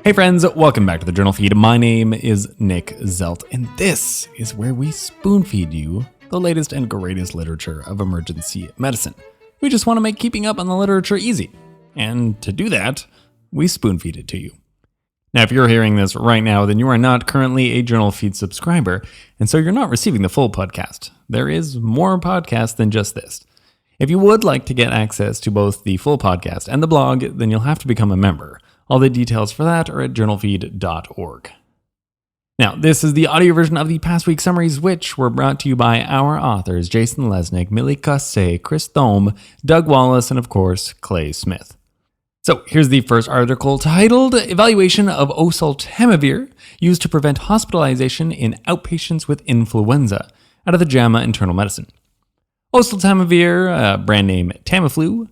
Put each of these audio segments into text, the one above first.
Hey friends, welcome back to the Journal Feed. My name is Nick Zelt, and this is where we spoon feed you the latest and greatest literature of emergency medicine. We just want to make keeping up on the literature easy, and to do that, we spoon feed it to you. Now, if you're hearing this right now, then you are not currently a Journal Feed subscriber, and so you're not receiving the full podcast. There is more podcast than just this. If you would like to get access to both the full podcast and the blog, then you'll have to become a member. All the details for that are at journalfeed.org. Now, this is the audio version of the past week summaries, which were brought to you by our authors, Jason Lesnick, Millie Cassé, Chris Thome, Doug Wallace, and of course, Clay Smith. So here's the first article titled, Evaluation of Oseltamivir Used to Prevent Hospitalization in Outpatients with Influenza, out of the JAMA Internal Medicine. Oseltamivir, brand name Tamiflu.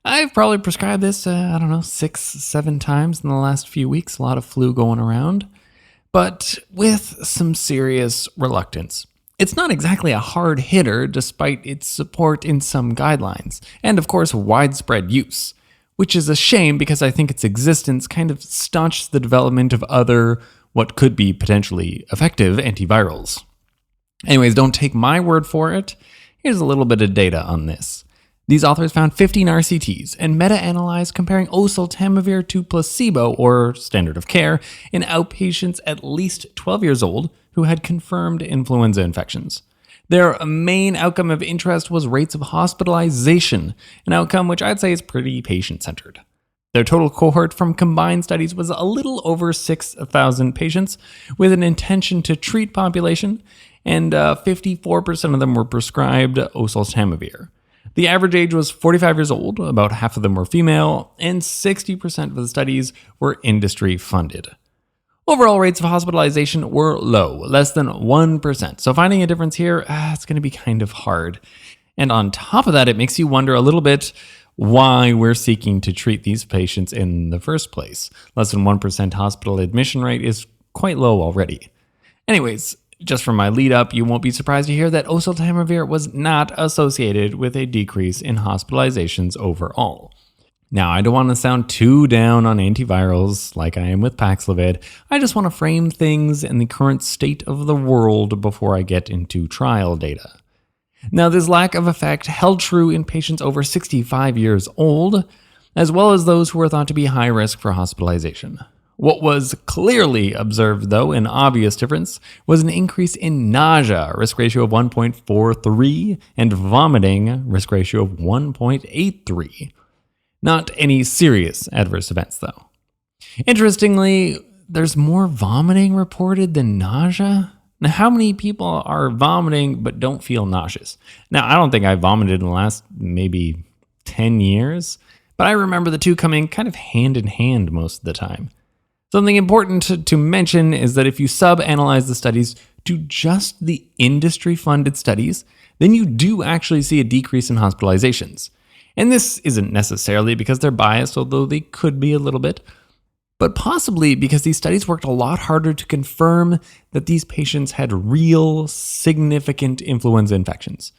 I've probably prescribed this, 6-7 times in the last few weeks. A lot of flu going around, but with some serious reluctance. It's not exactly a hard hitter despite its support in some guidelines, and of course widespread use, which is a shame because I think its existence kind of staunched the development of other, what could be potentially effective antivirals. Anyways, don't take my word for it. Here's a little bit of data on this. These authors found 15 RCTs and meta-analyzed comparing oseltamivir to placebo, or standard of care, in outpatients at least 12 years old who had confirmed influenza infections. Their main outcome of interest was rates of hospitalization, an outcome which I'd say is pretty patient-centered. Their total cohort from combined studies was a little over 6,000 patients with an intention to treat population, and 54% of them were prescribed oseltamivir. The average age was 45 years old, about half of them were female, and 60% of the studies were industry funded. Overall rates of hospitalization were low, less than 1%, so finding a difference here, it's going to be kind of hard. And on top of that, it makes you wonder a little bit why we're seeking to treat these patients in the first place. Less than 1% hospital admission rate is quite low already. Anyways, just from my lead up, you won't be surprised to hear that oseltamivir was not associated with a decrease in hospitalizations overall. Now, I don't want to sound too down on antivirals like I am with Paxlovid. I just want to frame things in the current state of the world before I get into trial data. Now, this lack of effect held true in patients over 65 years old, as well as those who were thought to be high risk for hospitalization. What was clearly observed, though, an obvious difference, was an increase in nausea, risk ratio of 1.43, and vomiting, risk ratio of 1.83. Not any serious adverse events, though. Interestingly, there's more vomiting reported than nausea. Now, how many people are vomiting but don't feel nauseous? Now, I don't think I vomited in the last maybe 10 years, but I remember the two coming kind of hand in hand most of the time. Something important to mention is that if you sub-analyze the studies to just the industry-funded studies, then you do actually see a decrease in hospitalizations. And this isn't necessarily because they're biased, although they could be a little bit, but possibly because these studies worked a lot harder to confirm that these patients had real, significant influenza infections,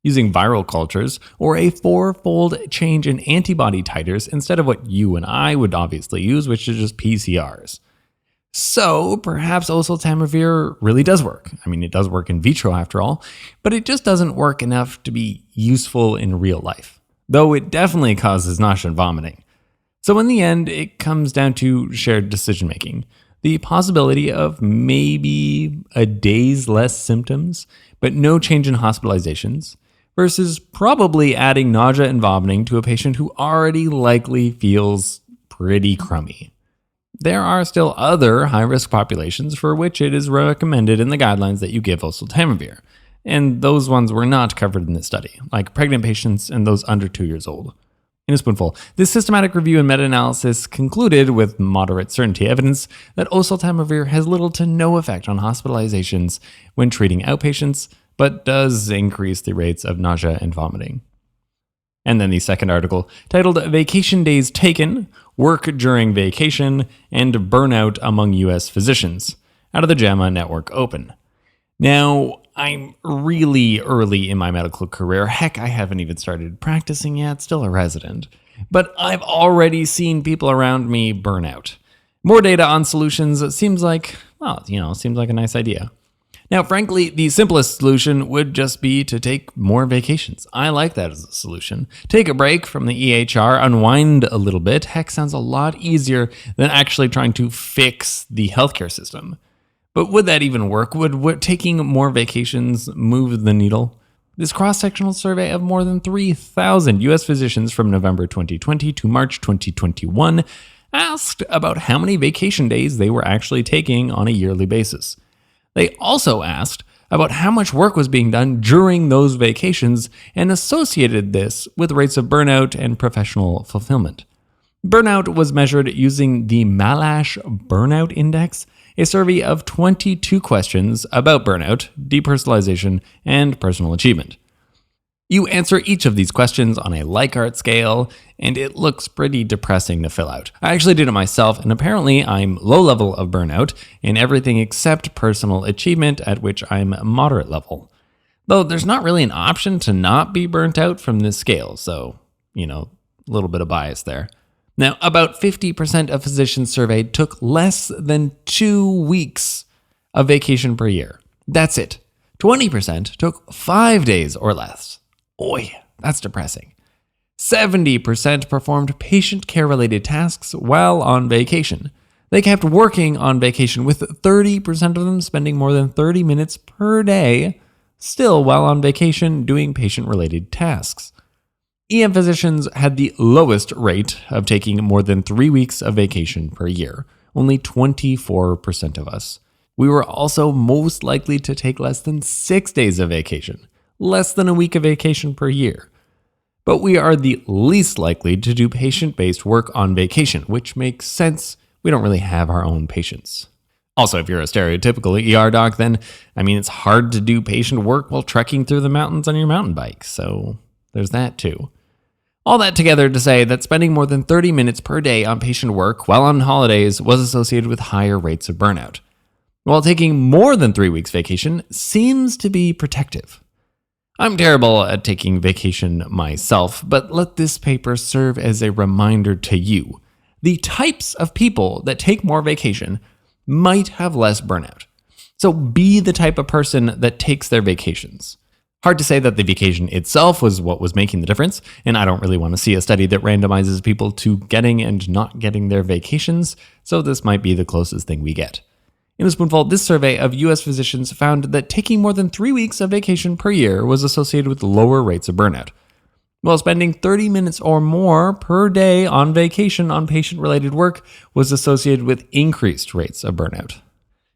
using viral cultures or a 4-fold change in antibody titers instead of what you and I would obviously use, which is just PCRs. So perhaps oseltamivir really does work. I mean, it does work in vitro after all, but it just doesn't work enough to be useful in real life, though it definitely causes nausea and vomiting. So in the end, it comes down to shared decision making. The possibility of maybe a day's less symptoms, but no change in hospitalizations, versus probably adding nausea and vomiting to a patient who already likely feels pretty crummy. There are still other high-risk populations for which it is recommended in the guidelines that you give oseltamivir, and those ones were not covered in this study, like pregnant patients and those under 2 years old. In a spoonful, this systematic review and meta-analysis concluded with moderate certainty evidence that oseltamivir has little to no effect on hospitalizations when treating outpatients, but does increase the rates of nausea and vomiting. And then the second article, titled Vacation Days Taken, Work During Vacation, and Burnout Among U.S. Physicians, out of the JAMA Network Open. Now, I'm really early in my medical career. Heck, I haven't even started practicing yet, still a resident. But I've already seen people around me burn out. More data on solutions seems like a nice idea. Now, frankly, the simplest solution would just be to take more vacations. I like that as a solution. Take a break from the EHR, unwind a little bit. Heck, sounds a lot easier than actually trying to fix the healthcare system. But would that even work? Would taking more vacations move the needle? This cross-sectional survey of more than 3,000 U.S. physicians from November 2020 to March 2021 asked about how many vacation days they were actually taking on a yearly basis. They also asked about how much work was being done during those vacations and associated this with rates of burnout and professional fulfillment. Burnout was measured using the Malash Burnout Index, a survey of 22 questions about burnout, depersonalization, and personal achievement. You answer each of these questions on a Likert scale, and it looks pretty depressing to fill out. I actually did it myself, and apparently I'm low level of burnout in everything except personal achievement, at which I'm moderate level. Though there's not really an option to not be burnt out from this scale, so, a little bit of bias there. Now, about 50% of physicians surveyed took less than 2 weeks of vacation per year. That's it. 20% took 5 days or less. Oy, that's depressing. 70% performed patient care-related tasks while on vacation. They kept working on vacation, with 30% of them spending more than 30 minutes per day still while on vacation doing patient-related tasks. EM physicians had the lowest rate of taking more than 3 weeks of vacation per year, only 24% of us. We were also most likely to take less than 6 days of vacation, less than a week of vacation per year. But we are the least likely to do patient-based work on vacation, which makes sense. We don't really have our own patients. Also, if you're a stereotypical ER doc, then, it's hard to do patient work while trekking through the mountains on your mountain bike, so there's that too. All that together to say that spending more than 30 minutes per day on patient work while on holidays was associated with higher rates of burnout, while taking more than 3 weeks vacation seems to be protective. I'm terrible at taking vacation myself, but let this paper serve as a reminder to you. The types of people that take more vacation might have less burnout. So be the type of person that takes their vacations. Hard to say that the vacation itself was what was making the difference, and I don't really want to see a study that randomizes people to getting and not getting their vacations, so this might be the closest thing we get. In a spoonful, this survey of U.S. physicians found that taking more than 3 weeks of vacation per year was associated with lower rates of burnout, while spending 30 minutes or more per day on vacation on patient-related work was associated with increased rates of burnout.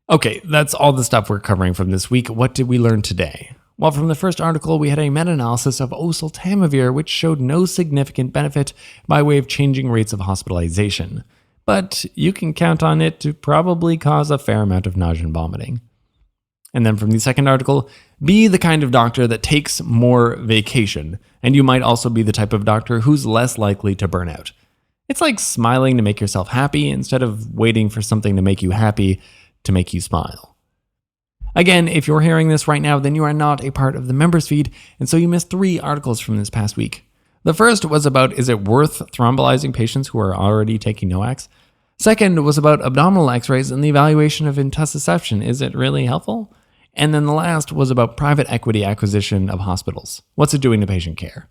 Okay, that's all the stuff we're covering from this week. What did we learn today? Well, from the first article, we had a meta-analysis of Oseltamivir, which showed no significant benefit by way of changing rates of hospitalization. But you can count on it to probably cause a fair amount of nausea and vomiting. And then from the second article, be the kind of doctor that takes more vacation, and you might also be the type of doctor who's less likely to burn out. It's like smiling to make yourself happy instead of waiting for something to make you happy to make you smile. Again, if you're hearing this right now, then you are not a part of the members feed, and so you missed 3 articles from this past week. The first was about, is it worth thrombolizing patients who are already taking NOACs? Second was about abdominal x-rays and the evaluation of intussusception. Is it really helpful? And then the last was about private equity acquisition of hospitals. What's it doing to patient care?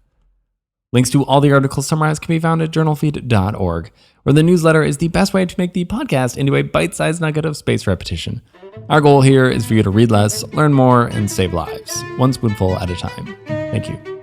Links to all the articles summarized can be found at JournalFeed.org, where the newsletter is the best way to make the podcast into a bite-sized nugget of spaced repetition. Our goal here is for you to read less, learn more, and save lives, one spoonful at a time. Thank you.